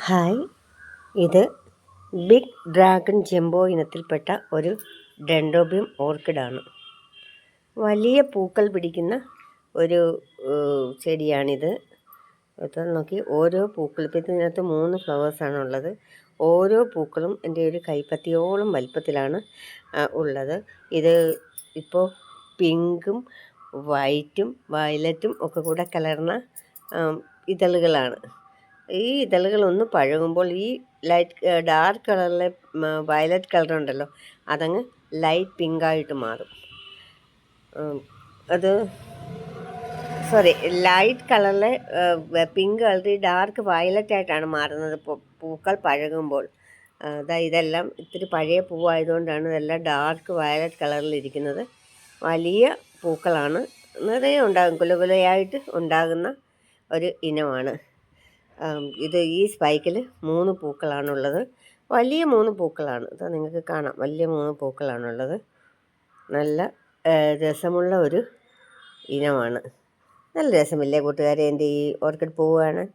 Hi, ഇത് big dragon jumbo ഇനത്തിൽപ്പെട്ട ഒരു ഡെൻഡ്രോബിയം ഓർക്കിഡാണ്. വലിയ പൂക്കൾ പിടിക്കുന്ന ഒരു ചെടിയാണിത്. ഇത് നോക്കി, ഓരോ പൂക്കൾ ഇപ്പം ഇതിനകത്ത് 3 ഫ്ലവേഴ്സാണുള്ളത്. ഓരോ പൂക്കളും എൻ്റെ ഒരു കൈപ്പത്തിയോളം വലിപ്പത്തിലാണ് ഉള്ളത്. ഇത് ഇപ്പോൾ പിങ്കും വൈറ്റും വയലറ്റും ഒക്കെ കൂടെ കലർന്ന ഇതളുകളാണ്. ഈ ഇതളുകളൊന്ന് പഴകുമ്പോൾ ഈ ഡാർക്ക് കളറിലെ വയലറ്റ് കളറുണ്ടല്ലോ, അതങ്ങ് ലൈറ്റ് പിങ്കായിട്ട് മാറും. ലൈറ്റ് കളറിലെ പിങ്ക് കളർ ഡാർക്ക് വയലറ്റ് ആയിട്ടാണ് മാറുന്നത് പൂക്കൾ പഴകുമ്പോൾ. ഇതെല്ലാം ഇത്തിരി പഴയ പൂവായതുകൊണ്ടാണ് ഇതെല്ലാം ഡാർക്ക് വയലറ്റ് കളറിലിരിക്കുന്നത്. വലിയ പൂക്കളാണ്, നിറയെ ഉണ്ടാകും, കുലകുലയായിട്ട് ഉണ്ടാകുന്ന ഒരു ഇനമാണ് ഇത്. ഈ സ്പൈക്കിൽ 3 പൂക്കളാണുള്ളത്. വലിയ 3 പൂക്കളാണ്. ഇത് നിങ്ങൾക്ക് കാണാം, വലിയ 3 പൂക്കളാണുള്ളത്. നല്ല രസമുള്ള ഒരു ഇനമാണ്. നല്ല രസമില്ലേ കൂട്ടുകാരെ എൻ്റെ ഈ ഓർക്കിഡ് പൂവ് കാണാൻ?